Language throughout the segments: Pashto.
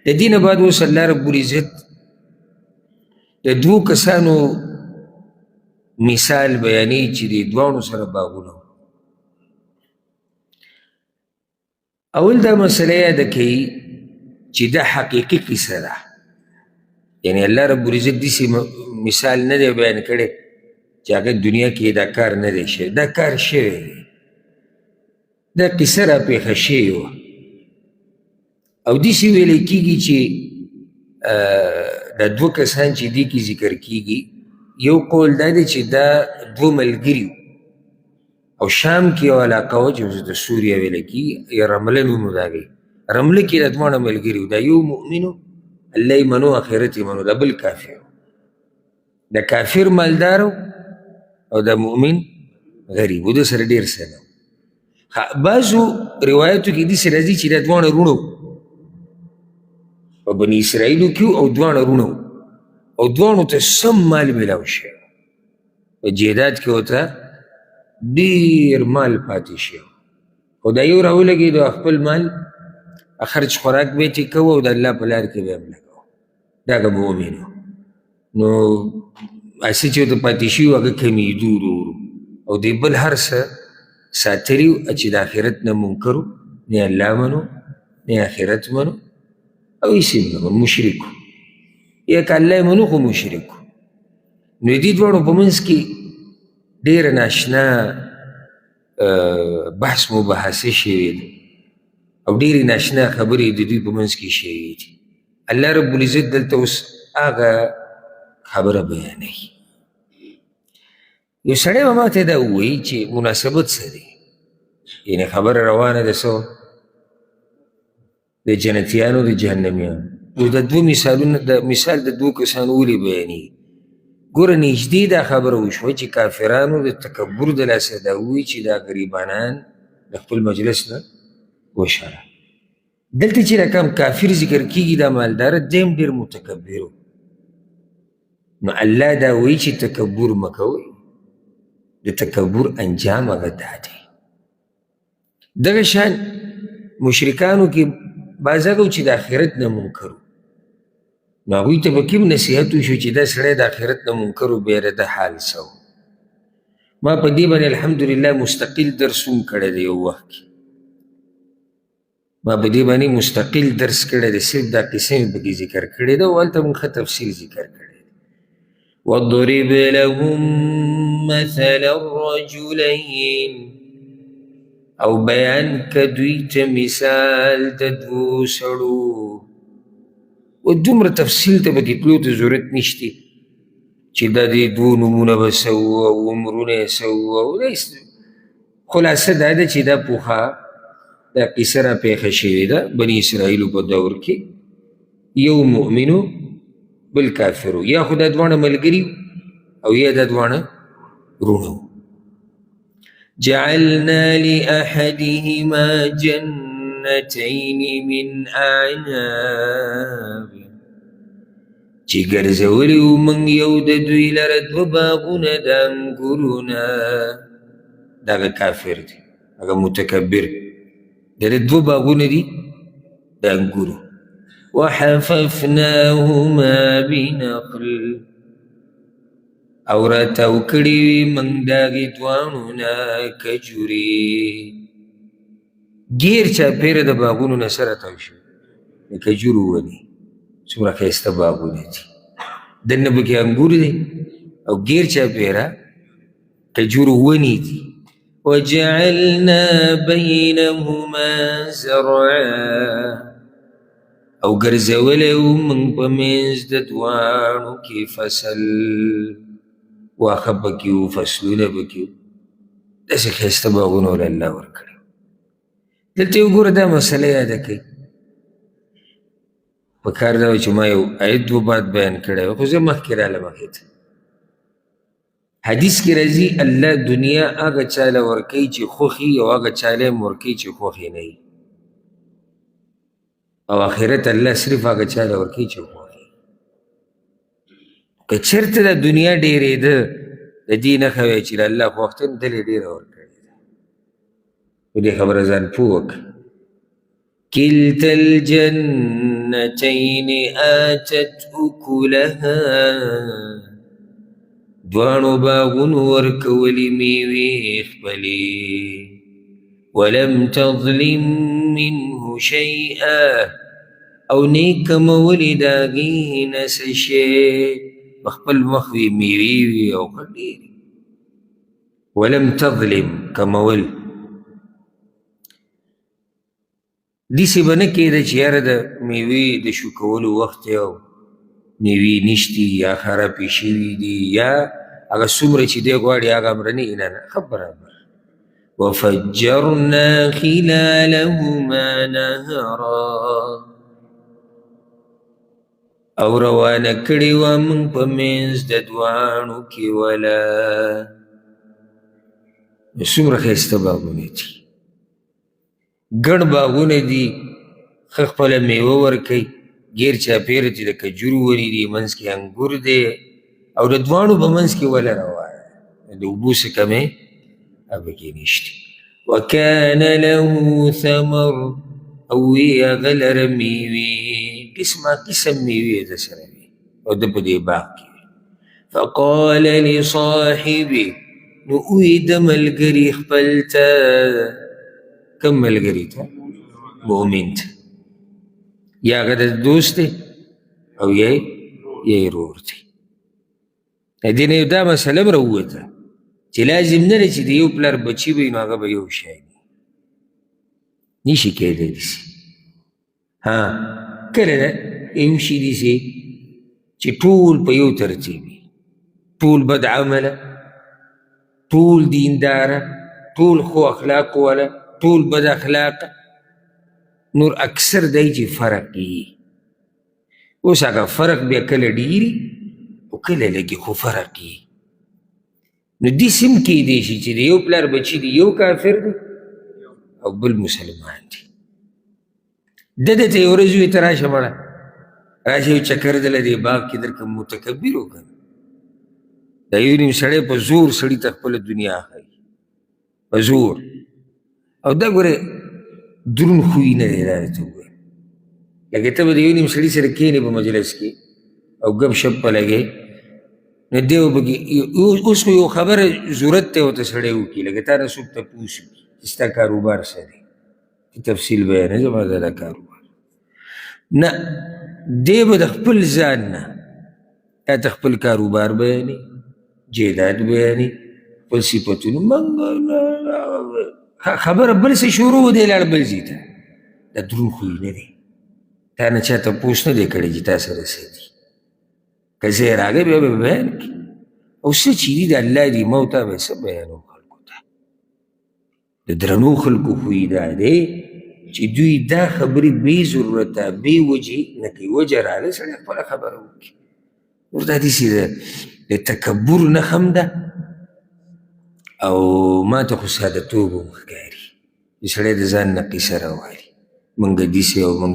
د دې نه بعد اوس الله رب العزت د دوو کسانو مثال بیانوي چې د دواړو سره باغونه اول دا مسله یاده کوي چې دا حقیقي قصه ده یعنی الله رب العزت داسې مثال نه دی بیان کړی چې هغه دنیا کې دا کار نه دی شوی دا کار شوی دی دا قصه راپېښه شوې وه او داسې ویلی کېږي چې دا دوه کسان چې دې کې ذکر کېږي یو قول دا دی چې دا دوه ملګري او شام کې یو علاقه وه چې د سوریه ویله کېږي یا رمله نوم د هغې رمله کې دا دواړه ملګري دا یو مؤمن و الله یې منو آخرت یې منو دا بل کافر د کافر مالدار او د مؤمن غریب و د سره ډېر څه نه بعضو روایتو کې داسې راځي چې دا دواړه روڼه په بني اسرائیلو کې او دواړه روڼه او دواړو ته سم مال میلاو شوی په جیداد کې ورته ډېر مال پاتې شوی خو دا یو راولګېد او خپل مال خرچ خوراک به یې کوه او د الله په لار کې به هم لګوه دا هغه مؤمن و نو هسې چې ورته پاتې شوي و هغه کمېدو ورو ورو او دی بل هر څه ساتلي و چې د آخرت نه منکر و نه الله منو نه آخرت منو او هېڅ یې نه منو مشرک و یا که الله یې منو خو مشرک و نو دې دواړو په منځ کې ډېره ناشنا بحث مباحثې شوې ده او ډېرې ناشنا خبرې د دوی په منځ کې شوې دي الله رب العزت دلته اوس هغه خبره بیانوي یو سړی به ماته دا ووایي چې مناسبت څه دی یعنې خبره روانه ده څه د جنتیانو د جهنمیانو اوس د دوه مثالونه د مثال د دوو کسانو ولې بیانېږي ګوره نږدې دا خبره وشوه چې کافرانو د تکبر د لاسه دا ووایي چې دا غریبانان د خپل مجلس نه وشړه دلته چې رقم کافر ذکر کېږي دا مالداره دی هم ډېر متکبر و نو الله دا وایي چې تکبر مه کوئ د تکبر انجام هغه دا دی دغه شان مشرکانو کې بعض هغه چې د آخرت نه منکر نو هغوی ته به کوم نصیحت وشو چې دا سړی د آخرت نه منکر و بیا د حال څه ما په دې باندې الحمدلله مستقل درس هم کړی دی یو وخت کې ما په دې باندې مستقل درس کړی دی صرف دا قصه مې پکې ذکر کړې ده او هلته مونږ ښه تفصیل ذکر کړی دی واضرب لهم مثل الرجلین او بیان که دوی ته مثال د دوو سړو و دومره تفصیل ته پکې تلو ته ضرورت نشتی چې دا دې دوو نومونه به څه وو او عمرونه یې څه وو خلاصه دا ده چې دا پوښه دا قصه راپېښه شوې ده بني اسرائیلو په دور کې یو مؤمن و بل کافر و یا خو دا دواړه ملګري او یا دا دواړه وروڼه جعلنا لأحدهما جنتين من أعناب چې ګرځولي وو موږ یو د دوی لره دوه باغونه د انګورونه دغه کافر دی هغه متکبر د دوه باغونه دي د انګورو وحففناهما بنخل او راتاو کړي وي موږ د هغې دواړو نه کجورې ګیر چاپېره د باغونو نه څه راتاو شوي د کجورو ونې څومره ښایسته باغونه دي دننه پکې انګور دی او ګیر چاپېره کجورو ونې دي وجعلنا بينهما زرعا او ګرځولی وو موږ په منځ د دواړو کې فصل واښه پکې وو فصلونه پکې وو داسې ښایسته باغونه ول الله ورکړي دلته یې وګوره دا مسله یاده کوي په کار دا و چې ما یو آیت دوه بعد بیان کړی و خو زه مخکې رالم هغې ته حدیث کې راځي الله دنیا هغه چاله ورکوي چې خوښي او هغه چاله یې ورکوي چې خوښې نه وي او آخرت الله صرف هغه چاله ورکوي چې خوښي که چېرته د دنیا ډېرېده د دې نښه وی چې الله خوښ دی دلې ډېره ورکړې ده په دې خبره ځان پوه وکړه كلتا الجنتين آتت أكلها دوانو باغون ورکولی میوی خپلی ولم تظلم منه شيئا او نیک مولی داغی نسشی بخپل مخوی میوی او خلیر ولم تظلم کمول دیسی بنکی دا چیار دا میوی دا شکولو وقت او میوی نشتی یا خرابی شوی دی یا اگه سمره چی دی گواری آگه امرنی اینا خبر وفجرنا خلالهما نهرا او روانه کړي وه موږ په منځ د دواړو کې ولا نو څومره ښایسته باغونه دي ګڼ باغونه دي ښه خپله میوه ورکوي ګیر چاپېره چې د کجورو ونې دي منځ کې انګور دی او د دواړو په منځ کې وله روانه د اوبو څه کمی پکې نشته وکان له ثمر او وی هغه لره میوې قسمه قسم میوې د سره وي او د په دې باغ کې فقال لصاحبه نو وی د ملګري خپل ته کوم ملګري ته مؤمن ته یا هغه د دوست دی او یا یې ورور دی دې نه دا مسله م راووته چې لازم نه دی چې د یو پلار بچي به وي نو هغه به یو شی وي نشي کېدلی داسې کله ده یو شي داسې چې ټول په یو ترتیب وي ټول بد عمله ټول دینداره ټول خو اخلاق والا ټول بد اخلاقه نور اکثر دی چې فرق وي اوس هغه فرق بیا کله ډېري او کله لږې خو فرق وي نو داسې هم کیدی شي چې د یو پلار بچي دی یو کافر دی او بل مسلمان دی ده ته یو ورځ ووایي ته راشه مړه راشه یو چکر دله دې باغ کې در کوم متکبر و که نه دا یو نیم سړی په زور سړي ته خپله دنیا ښایي په زور او دا ګوره دروند خوی نه دی دا ته ووایم لکه ته به د یو نیم سړي سره کښېنې په مجلس کې او ګپ شپ په لګې نو دی به اوس خو یو خبره ضرورت دی ورته سړی وکړي لکه تا نه څوک تپوس وکړي چې ستا کاروبار څه دی تفصیل بیانوي زما دا کاروبار نه دی به د خپل ځان نه تا ته خپل کاروبار بیانوي جیداد بیانوي خپل صفتونه خبره بل څه شروع دی لاړ بل ځي ته دا دروند خوی نه دی تا نه چا تپوس نه دی کړی چې تا سره څه دي که زه راغی بیا به بیان کړي او څه چې دي د الله دي ما ته به څه بیانو خلکو ته د درنو خلکو خوی دا دی چې دوی دا خبرې بې ضرورته بې وجې نه کوي وجه راغی سړی خپله خبره وکړي نور دا داسې د تکبر نښه هم ده او ما ته خو سادهتوب هم ښکاري چې سړی د ځان نه قیصه راوالي موږ داسې او موږ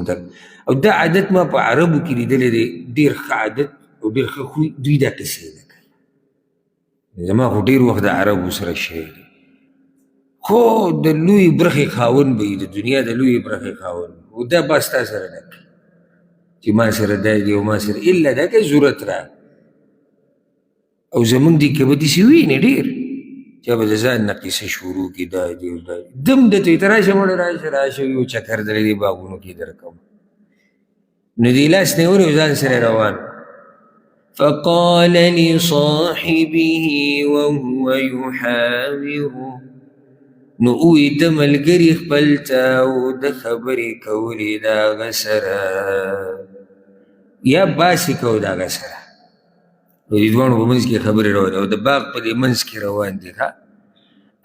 او دا عادت ما په عربو کې لیدلی دی ډېر ښه عادت او ډېر ښه خوی دوی دا قصې نه کوي زما خو ډېر وخت د عربو سره شوی دی خو د لویې برخې خاوند به وي د دنیا د لویې برخې خاوند او دا با ستا سره نه کوي چې ما سره دا دی او ما سره الا دا که ضرورت راغی او زمونږ دې کې به داسې وینې ډېر چې به د ځان نه قصه شروع کړي دا دی او دا دم درته وي ته راشه مړه راشه یو چکر دلی دې باغونو کې در کوم نو دې لاس نیولې او ځان سره روان فقال لصاحبه وهو يحاوره نو اوی د ملګري خپل ته او د خبرې کولې د هغه سره یا باسې کو د هغه سره نو دې دواړو په منځ کې خبرې روانې او د باغ په دې منځ کې روان دي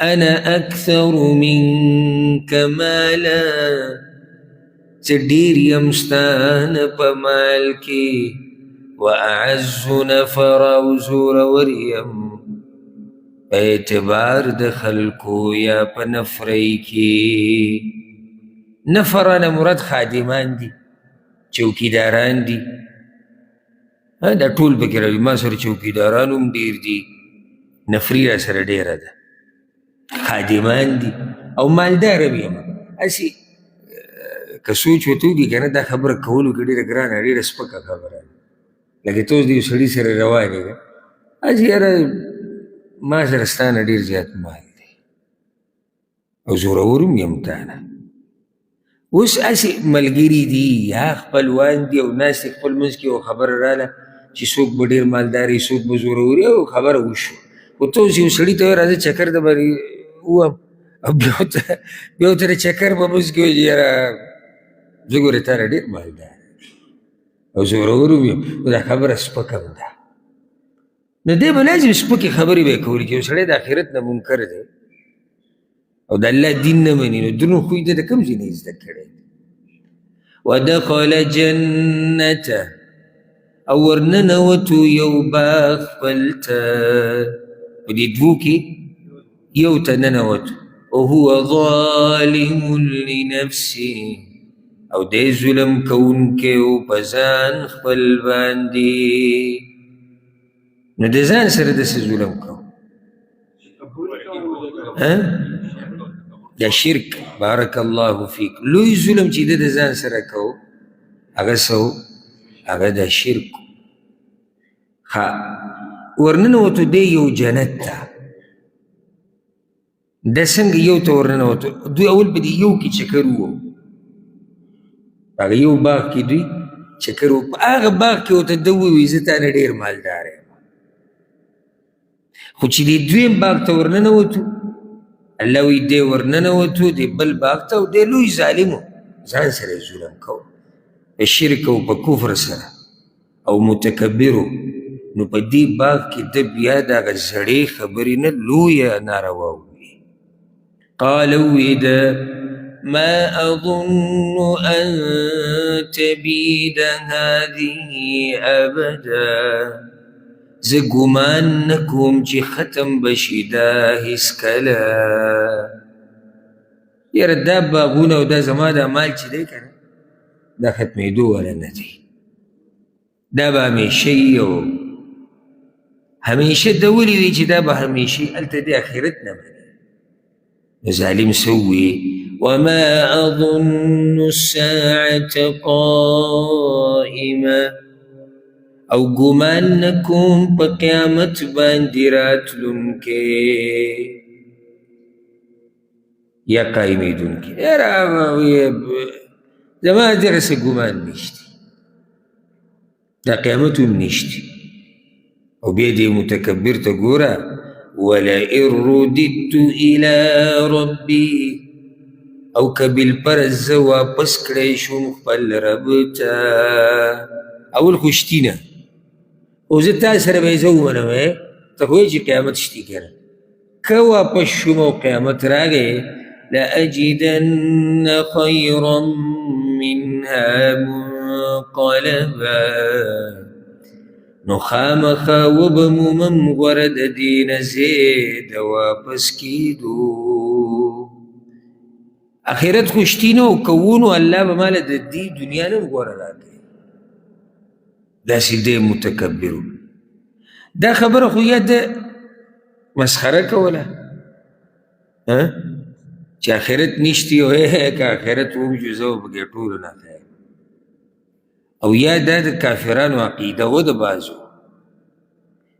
انا اکثر منک مالا زه ډېر یم ستا نه په مال کې واعز نفر او زورور یم په اعتبار د خلکو یا په نفرۍ کې نفرانه مراد خادمان دي چوکیداران دي دا ټول پکې راځي ما سره چوکیداران هم ډېر دي نفري را سره ډېره ده خادمان دي او مالدار هم یم هسې که سوچ ورته وکړي که نه دا خبره کولو کې ډېره ګرانه ډېره سپکه خبره ده. لکه ته اوس د یو سړي سره روان یې اجي یاره ما سره ستا نه ډېر زیات مال دی او زورور هم یم تا نه. اوس هسې ملګري دي یا خپلوان دي او ناست دي خپل منځ کې یو خبره راله چې څوک به ډېر مالدار وي څوک به زورور وي او خبره وشو. خو ته اوس یو سړي ته وایې راځه چکر ته به ووم او بیا ورته د چکر په منځ کې وایي چې یاره زه ګورې تا نه ډېر مالدار او زورور هم یم خو دا خبره سپکه هم ده. نو دی به لازم سپکې خبرې به یې کولې چې یو سړی د آخرت نه منکر دی او د الله دین نه مني نو درنو خوی ده د کوم ځای نه زده کړی دی. ودخل جنته او ورننوتو یو باغ خپل ته په دې دوو کې یو ته ننوتو وهو ظالم لنفسه او دی ظلم کوونکی و په ځان خپل باندې. نو د ځان سره داسې ظلم کوو دا شرک بارک الله فیک لوی ظلم چې د ځان سره کوو هغه څه هغه دا شرک. ورننوتو دی یو جنت ته دا څنګه یو ته ورننوتو دوی اول په دې یو کې چکر وو هغه یو باغ کې دوی چکر وو په هغه باغ کې ورته ده ووایي زه تا نه ډېر مالدار یم. خو چې دې دویم باغ ته ورننوتو الله وایي دی ورننوتو دی بل باغ ته او دی لوی ظالم و ځان سره یې ظلم کوو په شرک او په کفر سره او متکبر و. نو په دې باغ کې ده بیا د هغه زړې خبرې نه لویه ناروا ووایي. قال وایي ده ما أظن أن تبيد هذه أبدا زه ګمان نه کوم چې ختم بشي دا هېڅکله. یاره دا باغونه او دا زما دا مال چې دی که نه دا ختمېدو والا نه دی دا به همیشه وي او همیشه ده ولې وي چې دا به همیشه هلته دی آخرت نه مني. نو ظالم څه ووایي وما أظن الساعة قائمة او ګمان نه کوم په قیامت باندې راتلونکی یا قایمېدونکی. یاره زما دغه څه ګمان نشته دا قیامت هم نشته. او بیا دې متکبر ته ګوره ولئن رددت إلى ربي او که بالفرض زه واپس کړی شوم خپل رب ته اول خو شتي نه او زه تا سره به یې زه ومنم ته خو چې قیامت شتي که نه که واپس شوم او قیامت راغی لأجدن خیرا منها منقلبا نو خامخا وبمومم غوره د دې نه زه د واپس کېدو. آخرت خو شتي نه او کوو نو الله به ماله د دې دنیا نه هم غوره راکوي. داسې دی متکبر دا خبره خو یا د مسخره کوله چې آخرت نشتی او که آخرت ووجو زه به پکې ټولو نه خیر او یا دا د کافرانو عقیده و د بعضو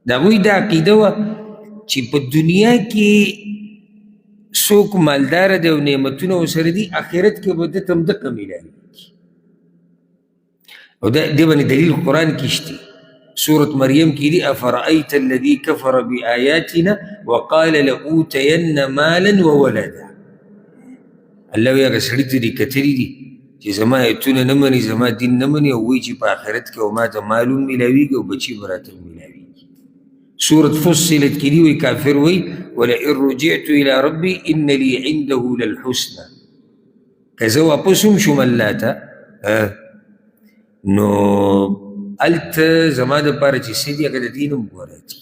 د هغوی دا عقیده وه چې په دنیا کې څوک مالداره دی او نعمتونه ورسره دي آخرت کې به ده ته هم دقه میلاویږي او دې باندې دلیل قرآن کې شته سورة مریم کې دي افرأیت الذي کفر بآیاتنا وقال لأوتین مالا وولدا. الله وایي هغه سړي ته دې کتلي دي چې زما ایتونه نه مني زما دین نه مني او وایي چې په آخرت کې او ما ته مال هم میلاویږي او بچي به راته میلاویږي. سورة فصلت کې دي وایي کافر وایي ولئن رجعت إلى ربي إن لي عنده للحسنى که زه واپس هم شوم الله ته نو هلته زما دپاره چې څه دي هغه د دین هم غوره دي.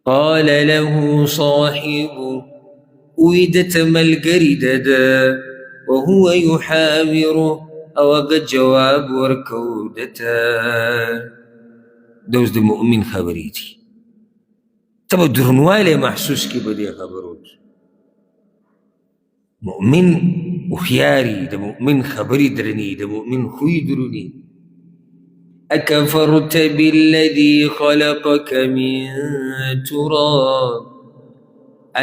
قال له صاحبه وی دته ملګري د ده وهو یحاوره او هغه جواب ورکو دته دا اوس د مؤمن خبرې دي ته به درنوالی محسوس کړي په دې خبرو کې. مؤمن هوښیاري، د مؤمن خبرې درنې، د مؤمن خوی درونی. اکفرت بالذي خلقك من تراب،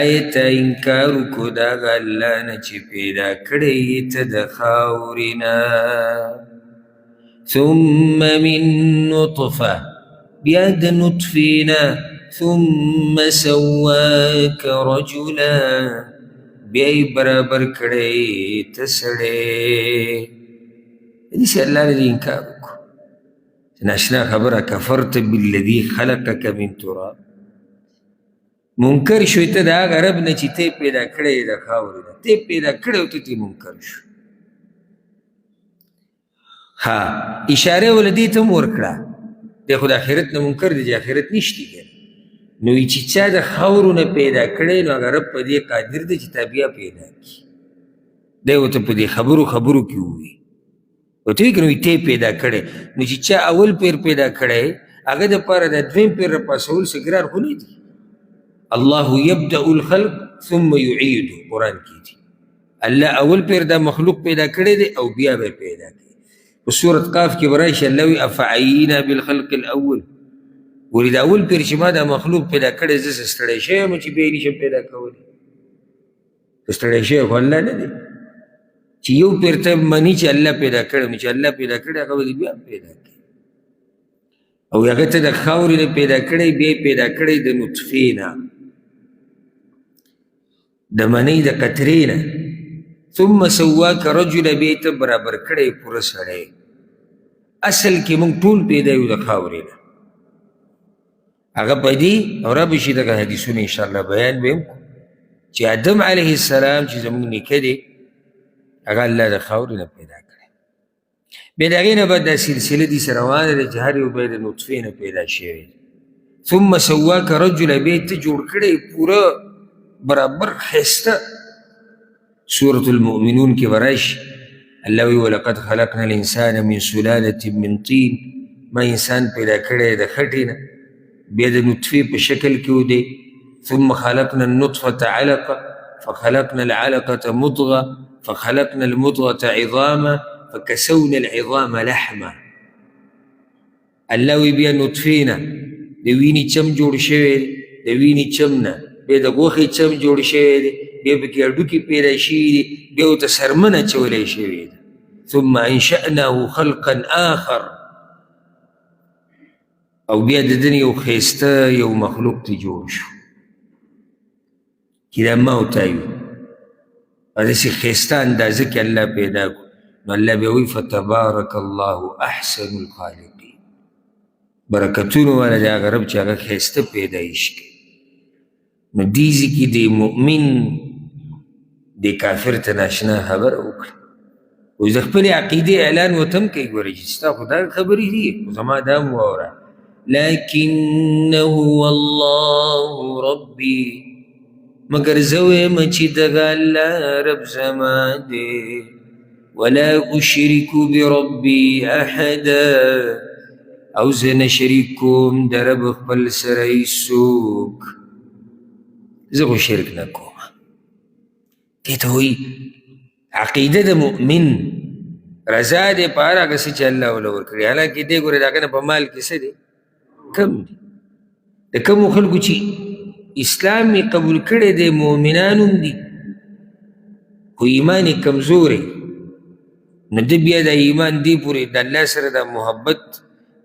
آیت انکار کو دا الله نه چې پیدا کړی ته د خاورې نه. ثم من نطفه، بیا د نطفې نه. ثم سواك رجلا، بیا یې برابر کړی ته سړی. داسې الله نه دې انکار وکړو. ناشنا خبره، کفرت بالذي خلقك من تراب، منکر شوی ته د هغه رب نه چې ته پیدا کړی د خاورې نه، ته پیدا کړی او ته ترې منکر شو. ها اشاره وله دې ته هم ورکړه، دی خو د آخرت نه منکر دی چې آخرت نشتی کنه. نو چې چا د خاورو نه پیدا کړی نو هغه رب په دې قادر دی چې تا بیا پیدا کړي. دی ورته په دې خبرو کې ووایي، ورته وایي که نو ته پیدا کړی. نو چې چا اول پیر پیدا کړی هغه دپاره د دویم پیر راپاسول څه ګران خو نه دي. الله یبدأ الخلق ثم یعیده، قرآن کې دي الله اول پیر دا مخلوق پیدا کړی دی او بیا به پیدا کوي. په سورة قاف کې به راشي الله وایي افعینا بالخلق الاول، ولې دا اول پیر چې ما دا مخلوق پیدا کړی زه څه ستړی شوی یم چې بیا یې نشم پیدا کولی. ستړی شوی خو الله نه دی چې یو پیر ته مني چې الله پیدا کړی، نو چې الله پیدا کړی هغه به بیا پیدا کوي. او هغه ته د خاورې نه پیدا کړی، بیا یې پیدا کړی د نطفې نه، د منۍ د قطرې نه. ثم سواک رجل، بیا یې ته برابر کړی پوره سړی. اصل کې موږ ټول پیدا یو د خاورې نه. هغه په دې او را به شي دغه حدیثونه انشاءالله بیان به هم چې آدم علیه السلام چې زموږ نیکه دی هغه الله د خاورې نه پیدا کړی. بیا د هغې نه بعد دا سلسله داسې روانه ده چې هر یو بیا د نطفې نه پیدا شوی. ثم سواک رجل، بیا ته جوړ کړی پوره برابر ښایسته. سورة المؤمنون کې به راشي الله وایي ولقد خلقنا الانسان من سلالة من طین، ما انسان پیدا کړی د خټې نه، بیا د نطفې په شکل کې ودی. ثم خلقنا النطفة علقة فخلقنا العلقة مضغة فخلقنا المضغة عظاما فكسونا العظام لحما. الله وی بیا نطفې نه د وینې چم جوړ شوی دی، د وینې چم نه بیا د غوښې چم جوړ شوی دی، بیا پکې هډوکي پیدا شوي دي، بیا ورته سرمن اچولی شوی ده. ثم انشأناه خلقا آخر، او بیا د دن یو ښایسته یو مخلوق ته جوړ شو چې دا ما ورته وي په داسې ښایسته اندازه کې الله پیدا کړو. نو الله بیا وایي فتبارک الله احسن الخالقین، برکتونو والا د هغه رب چې هغه ښایسته پیدایش کوي. نو دې ځای کې د مؤمن د کافر ته ناشنا خبره وکړه، اوس د خپلې عقیدې اعلان ورته هم کوي، ګورې چې ستا خو دا خبرې دي خو زما دا هم واوره. لکنه والله ربي، مگر زه وایم چې دغه الله رب زما دی. ولا اشرک بربي احدا، او زه نه شریک کوم د رب خپل سره هیڅوک، زه خو شرک نه کوم. دې ته وایي عقیده د مؤمن رضا دی په هر هغه څه چې الله وله ورکړي. حالانکې دی ګورې د هغه نه په مال کې څه دی کم دی. د کمو خلکو چې اسلام یې قبول کړی دی مؤمنان هم دي خو ایمان یې کمزوری، نو ده بیا د ایمان دی پورې د الله سره د محبت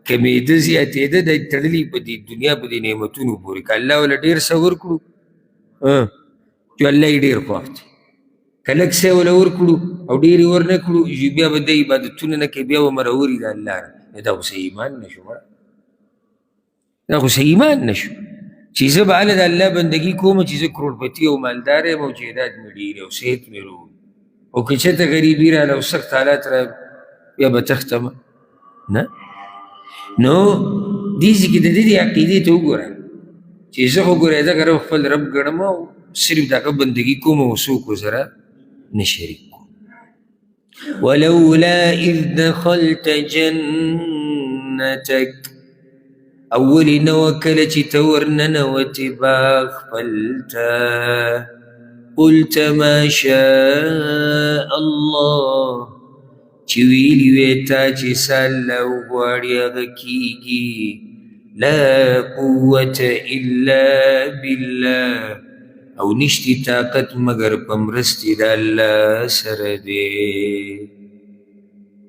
کمېده زیاتېده د تړلي په دې دنیا په دې نعمتونو پورې. که الله وله ډېر څه ورکړو چې الله یې ډېر خوښ دی، که لږ څه وله ورکړو او ډېر یې ورنه کړو بیا به د عبادتونه نه کوي، بیا به مروري د الله نه. دا خو څه ایمان نه شو، دا خو څه ایمان نه شو چې زه به هله د الله بندګي کوم چې زه کروڑپتی او مالدار یم او جایداد مې ډېر او صحت مې روغ، او که چېرته غریبي راله او سخت حالات را بیا به تختمه نه. نو دې ځای کې د دې عقیدې ته وګوره چې زه خو ګوره دغه رب خپل رب ګڼم او صرف د هغه بندګي کوم او څوک ورسره نه شریک کوم. ولولا اذ دخلت جنتک، اولی نو کله چې ته ورننوتې باغ خپل ته، قلت ما شاء الله چې ویلي وې تا چې څه الله وغواړي هغه کیږي لا قوة الا بالله او نشتی طاقت مگر په مرستې د الله سره دی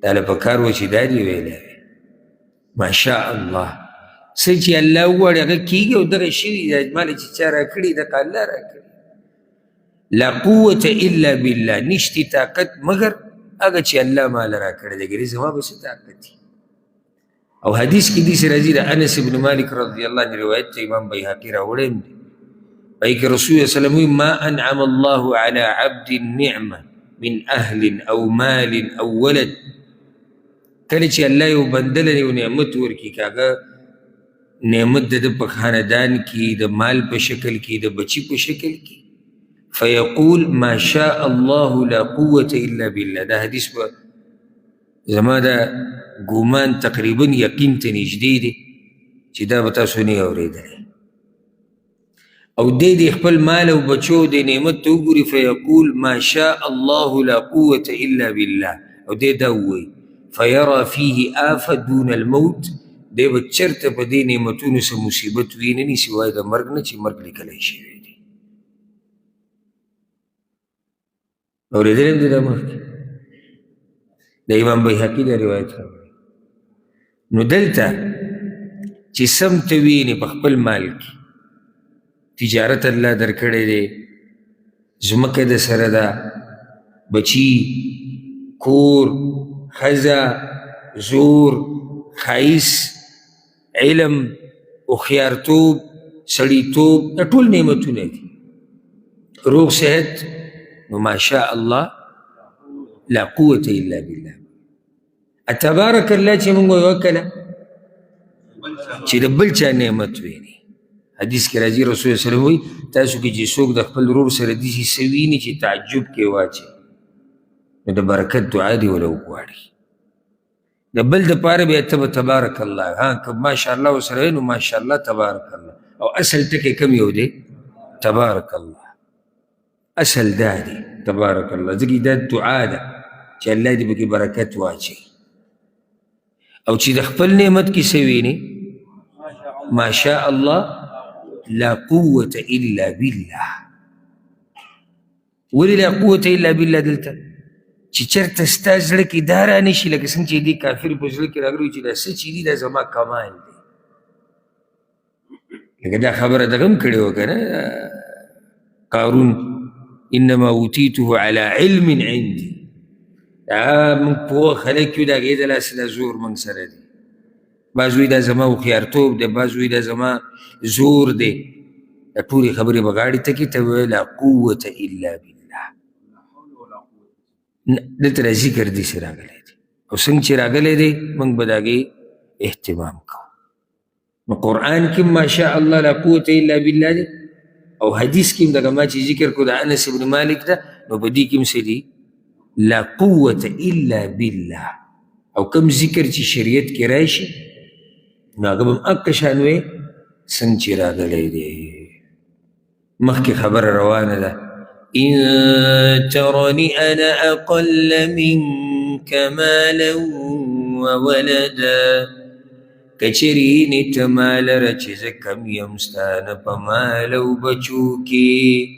دا له پکار و چې دا دې ویلی ماشاء الله څه چې الله وغواړي هغه کیږي او دغه شوي دا ماله چې چا راکړي دغه الله راکړي لا قوة الا بالله نشتی طاقت مگر هغه چې الله ماله راکړی دی ګرې زما به څه طاقت دي او حدیث کې داسې راځي د انس بن مالک رضی الله عنه روایت ته امام بیهقي راوړی دی وایي که رسول الله صلی الله ما انعم الله على عبد نعمه من اهل او مال او ولد کله چې الله یو بنده له یو نعمت ورکړي که هغه نعمت د ده په خاندان کې د مال په شکل کې د بچي په شکل کې فیقول ما شاء الله لا قوة الا بالله دا حدیث په زما دا ګومان تقریبا یقین ته نږدې دی چې دا به تاسو نه اورېدلی او دی خپل مال او بچو د نعمت ته وګوري فیقول ما شاء الله لا قوة الا بالله او دی دا ووایي فیرى فيه آفة دون الموت دی به چېرته په دې نعمتونو څه مصیبت ویني نه سوای د مرګ نه چې مرګ لیکلی شوی دی اورېدلی هم دی دا مخکې د امام بیهقي دا روایت راوړی نو دلته چې سم ته وینې په خپل مال کې تجارت الله درکړی دی ځمکه د سره ده بچي کور ښځه زور ښایست علم هوښیارتوب سړیتوب دا ټول نعمتونه دي روغ صحت نو ماشاء الله لا قوة الا بالله تبارک الله چې موږ وکړه چې د بل چا نعمت ویني حدیث کې راځي رسول الله صلی الله علیه وسلم وایي تاسو کې چې څوک د خپل ورور سره داسې څه ویني چې تعجب کې واچي نو د برکت دعا دې وله وغواړي د بل دپاره بیا ته به تبارک الله ها که ماشاءالله ورسره وایي نو ماشاءالله تبارک الله او اصل ټکی کم یو دی تبارک الله اصل دا دی تبارک الله ځکه دا دعا ده چې الله دې پکې برکت واچي او چې د خپل نعمت کې څه ویني ماشاء الله لا قوة الا بالله ولې لا قوة الا بالله دلته چې چېرته ستا زړه کې دا رانشي لکه څنګه چې دې کافر په زړه کې راغلی چې دا څه چې دي دا زما کمال دی لکه دا خبره دغه هم کړې وه که نه قارون انما اوتیته على علم عندي دا موږ پوه خلک یو د هغې د لاسه دا زور موږ سره دی بعض وایي دا زما هوښیارتوب دی بعض وایي دا زما زور دی دا ټولې خبرې به غاړې ته کړي ته به لا قوة الا بالله دلته را ذکر داسې راغلی دی او څنګه چې راغلی دی موږ به د هغې اهتمام کوو نو قرآن کې ماشاء الله لا قوة الا بالله دی او حدیث کې هم دغه ما چې ذکر کړو د انس بن مالک ده نو په دې کې هم څه دي لا قوة الا بالله او کم ذکر چې شریعت کې راشي نو هغه به هم هغه شان وی څنګه چې راغلی دی مخکې خبره روانه ده إن ترني أنا أقل منك مالا وولدا کچرینی تمال رچز کم یمستان پمال و بچوکی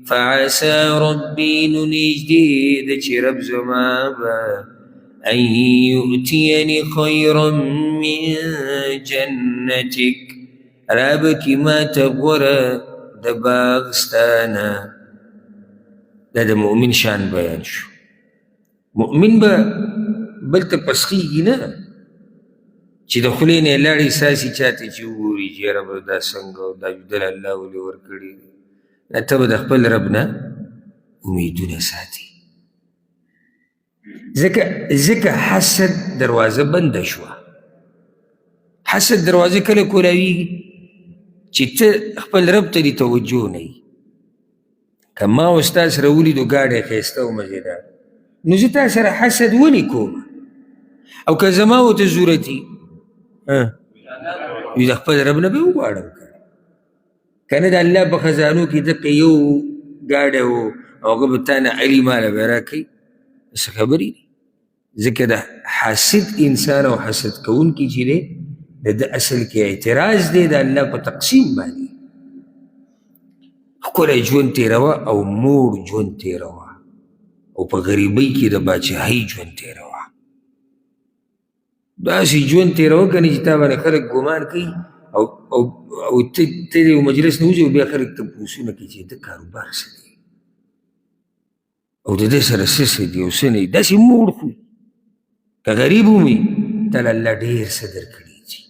فعسى ربي ننجديد چه رب زمابا أن يؤتيني خيرا من جنتك رابك ما تغورا دباغستانا دا مؤمن شان بیان شو مؤمن با بلته پسخیږي نه چې د خولې نه لاړې ساسي چاته چې وګوري چې یاره به دا څنګه دا جدل الله ولې ورکړي نه ته به د خپل رب نه امیدونه ساتي ځکه حسد دروازه بنده شوه حسد دروازه کله کولاویږي چې ته خپل رب ته دې توجه نه وي که ما او ستا سره ولیدو ګاډی ښایسته او مزېدار نو زه تا سره حسد ولې کوم او که زما ورته ضرورت وي د خپل رب نه به وغواړم که نه د الله په خزانو کې دقه یو ګاډی و او هغه به تا نه علي ماله به راکوي څه خبرې دي ځکه د حاسد انسان او حسد کوونکي چې دی د ده اصل کې اعتراض دی د الله په تقسیم باندې ښکلی ژوند تېروه او موړ ژوند تېروه او په غریبۍ کې د باچاهۍ ژوند تېروه داسې ژوند تېروه که نه چې تا باندې خلک ګمان کوي او ته د یو مجلس نه وځې او بیا خلک ته پوښتنه کوي چې ده کاروبار څه دی او د دې سره څه دي او څه نه دي داسې موړ خو که غریب ومي تاله الله ډېر څه درکړي دي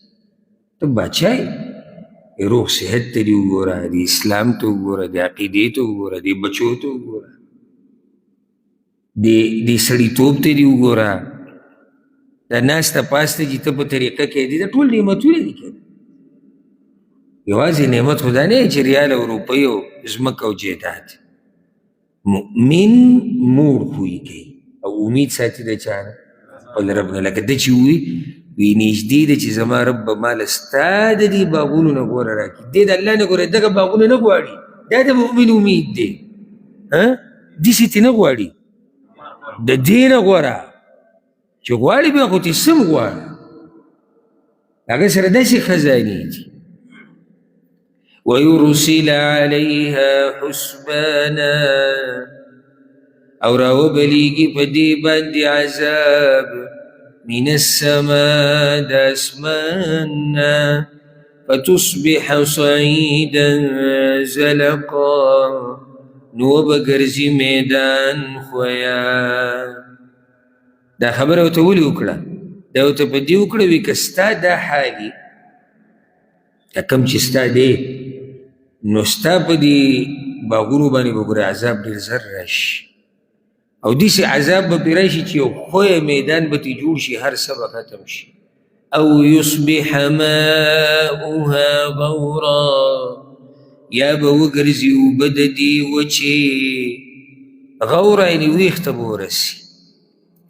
ته باچا یې روغ صحت ته دې وګوره د اسلام ته وګوره د عقیدې ته وګوره د بچو ته وګوره د سړیتوب ته دې وګوره دا ناسته پاسته چې ته په طریقه کې دي دا ټول نعمتونه دي که یوازې نعمت خو دا نه چې ریال او روپۍ او ځمکه او جیداد مؤمن موړ خوی کوي او امید ساتي د چا نه خپل رب نه لکه ده چې ووي وی نږدې ده چې زما رب به ماله ستا د دې باغونو نه غوره راکړي دې د الله نه غوره دغه باغونه نه غواړي دا د مؤمن امید دی داسې ترې نه غواړي د دې نه غوره چې غواړي بیا خو ترې سم غواړه هغه سره داسې خزانې دي ويرسل عليها حسبانا او راوبلیږي په دې باندې عذاب من السماء د اسمان نه فتصبح صعيدا زلقا نو وبګرځي میدان خویا دا خبره ورته ولې وکړه دا ورته په دې وکړه وي که ستا دا حالي دا کوم چې ستا دی نو ستا په دې باغونو باندې به ګوره عذاب ډېر زر راشي او داسې عذاب به پرې راشي چې یو ښویه میدان به ترې جوړ شي هر څه به ختم شي او یصبح ماؤها غورا یا به وګرځي اوبه د دې وچې غوره یعنې ویښته به ورسي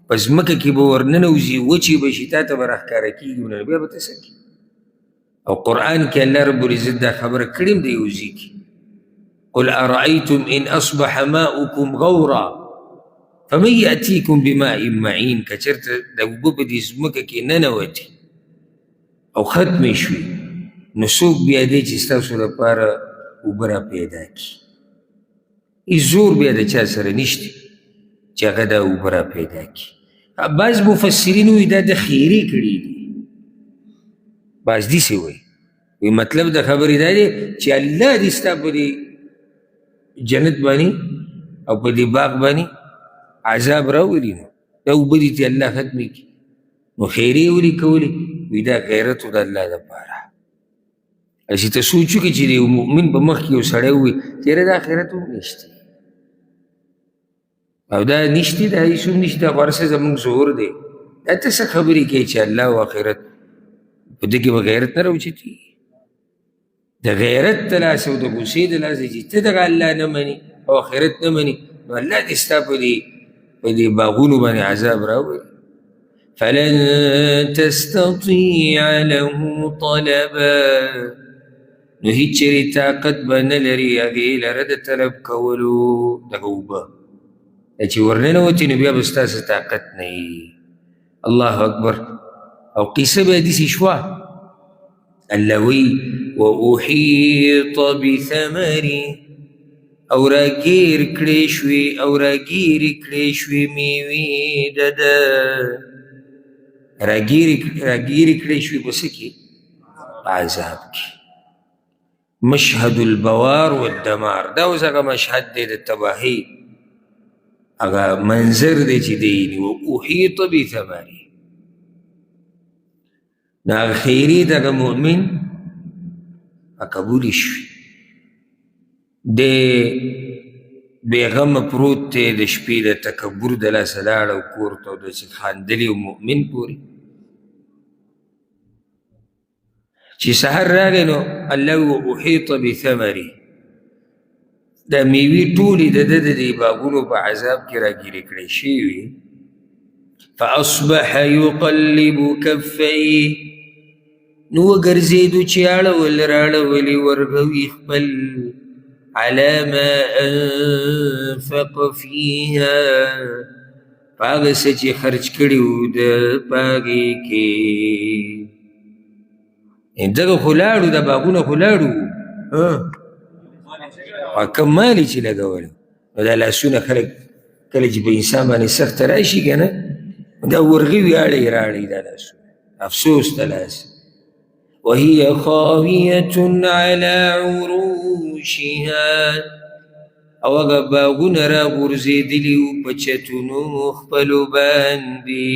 په ځمکه کې به ورننوځي وچې به شي تا ته به راښکاره کېږي نو بیا به ته څه کړي او قرآن کې الله رب العزت دا خبره کړې م د یو ځای کې قل ارأیتم ان اصبح ماؤکم غورا فمن یأتیکم بماء معین که چېرته د اوبه په دې ځمکه کې ننوتې او ختمې شوې نو څوک بیا دی چې ستاسو لپاره اوبه را پیدا کړي هېڅ زور بیا د چا سره نشته چې هغه دا اوبه را پیدا کړي بعض مفسرین وایي دا د خیرې کړي دي بعض داسې وایي مطلب د خبرې دا دی چې الله دې ستا په دې جنت باندې او په دې باغ باندې عذاب راولي نو دا اوبه دې ته الله ختمې کړي نو خیرې ولې کولې وایي دا غیرت و د الله دپاره چې ته سوچ وکړې چې د یو مؤمن په مخ کې یو سړی ووایي تېره دا آخرت هم نشته او دا نشته دا هېڅ هم نشته دا خو هر څه زموږ زور دی دا ته څه خبرې کوې چې الله او آخرت په دې کې به غیرت نه راوچتېږي د غیرت د لاسه او د غوسې د لاسه چې ته دغه الله نه منې او آخرت نه منې نو الله دې ستا په دې باغونو باندې عذاب راولي فلن تستطيع له طلبا نو هیڅ چېرې طاقت به نه لري هغې لره د طلب کولو دغه اوبه چې ورننوتې نو بیا به ستاسې طاقت نه وي الله اکبر او قصه بیا داسې شوه الله وی واحیط بثمري او راګیر کړې شوې او راګیرې کړې شوې میوې د ده راګیرې کړې شوې په څه کې عذاب کې مشهد البوار والدمار دا اوس هغه مشهد دی د تباهۍ هغه منظر دی چې دی واحیط بثمري دا خیری دغه مؤمن قبول شوي د بېغمه پروت دی د شپې د تکبر د لاسه لاړ او کور ته او داسې خاندلي او مؤمن پورې چې سحر راغی نو الله احیط بثمري دا میوې ټولې د ده د دې باغونو په عذاب کې راګیرې کړې شوې وي فاصبح یقلب کفیه نو وګرځېدو چې اړول راړولې ورغوي خپل على ما انفق فيها پاگه سچی خرچ کریو دا پاگه که دغه خلاړو د باغونه خلاړو کم مالی چې لګول نو دا لاسونه خلک کله چې په انسان باندې سخت راشي که نه دا ورغي ویاړې راړې دا لاسونه افسوس د لاس وهي خاویة على عروشها او هغه باغونه را غورځېدلي وو په چتونو خپلو باندې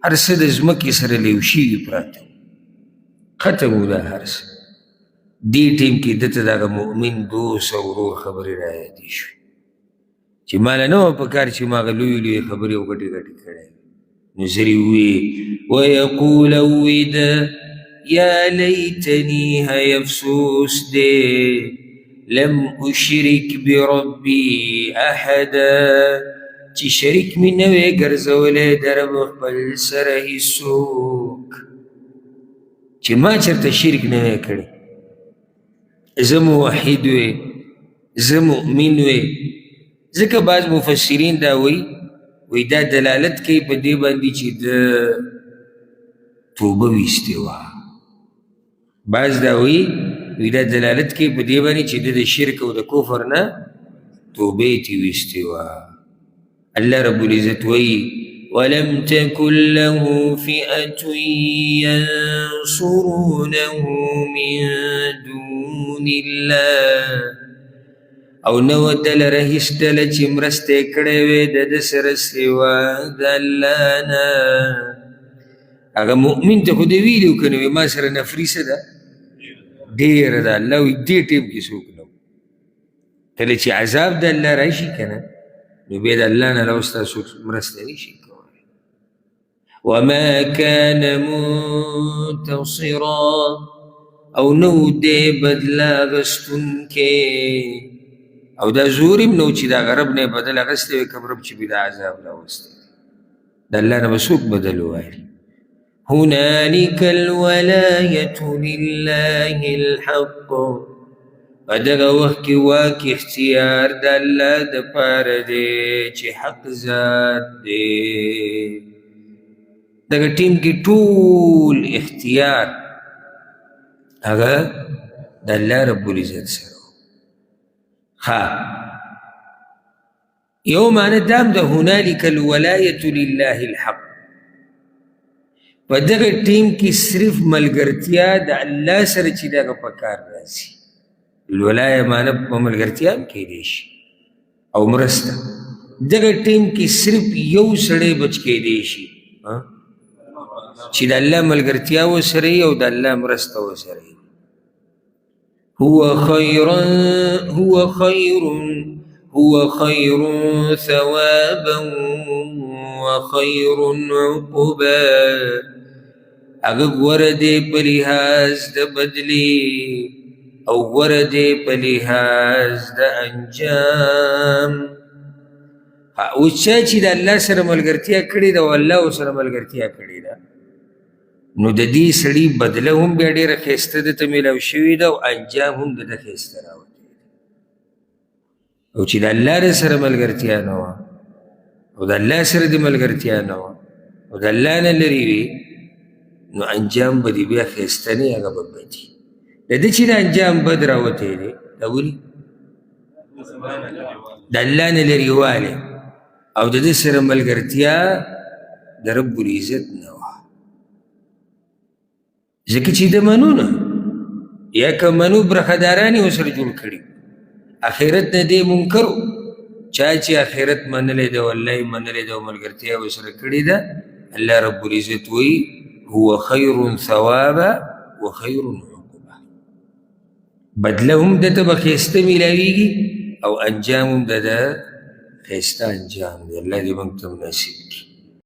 هر څه د ځمکې سره لیو شوي پراته ختم و دا هر څه دې ټیم کې دته دغه مؤمن دوست او ورور خبرې رایادې شوې چې ماله نه وه په کار چې ما هغه لویې لویې خبرې او ګټې ګټې کړی نو زرې ووې ویقول اویده یا لیتنی های افسوس دی لم اشرک بربی احدا چې شریک مې نه وی ګرځولی د رب خپل سره هیڅوک چې ما چېرته شرک نه وی کړی زه موحد وی زه مؤمن وی ځکه بعض مفسرین دا وی دا دلالت کوي په دې باندې چې د توبه ویستې وه بعض دا وی دا دلالت کوي په دې باندې چې د شرک او د کفر نه توبې تې ویستې وه الله رب العزت وی ولم تكن له فئة ينصرونه من دون الله او نو دل رهیس دل چې مرستې کړې وې د ده سره سوا د الله نه هغه مؤمن ته خو دې ویلي و که نه وی ما سره نفري څه ده ډېره ده الله وایي دې ټیم کې څوک نه کله چې عذاب د الله راشي که نه نو بیا د الله نه له ستا څوک مرسته نشي کولی وما كان منتصرا او نو دې بدله اخیستونکی او دا زوریم نو چې دا غرب نه بدل اخیستی وی کوم رب چې بې د عذاب راوستی د الله نه به څوک بدل ووایي هنالك الولاية لله الحق په دغه وخت کې واک اختیار د الله دپاره دی چې حق ذات دی دغه ټیم کې ټول اختیار هغه د الله رب العزت سره یو معنی دام د هنالک الولایة لله الحق په دغه ټیم کې صرف ملګرتیا د الله سره چې دغه په کار راځي الولایه معنی په ملګرتیا هم کیدی شي او مرسته دغه ټیم کې صرف یو سړی بچ کیدی شي چې د الله ملګرتیا ورسره وي او د الله مرسته ورسره وي هو خير ثوابا وخير عقبا هغه غوره دی په لحاظ د بدلي او غوره دی په لحاظ د انجام اوس چا چې د الله سره ملګرتیا کړې ده او الله ورسره ملګرتیا کړې ده نو د دې سړي بدله هم بیا ډېره ښایسته دته میلاو شوې ده او انجام هم د ده ښایسته راوتلی ده او چې د الله سره ملګرتیا نه وه او د الله سره د ملګرتیا نه وه او د الله نه لرې وي نو انجام به دې بیا ښایسته نه هغه به بدي د ده چې د انجام بد راوتی دی دا ولي د الله نه لرېوالی او د ده سره ملګرتیا د رب العزت نه وه ځکه چې د منو نه یا که منو برخداران یې ورسره جوړ کړي اخرت نه دی منکر چا چې اخرت منلی ده والله یې منلی ده او ملګرتیا ورسره کړې ده الله رب العزت وایي هو خیر ثوابا و خیر عقبا بدله هم دته به ښایسته میلاویږي او انجام هم د ده ښایسته انجام دی الله دې موږ ته مناسب کړي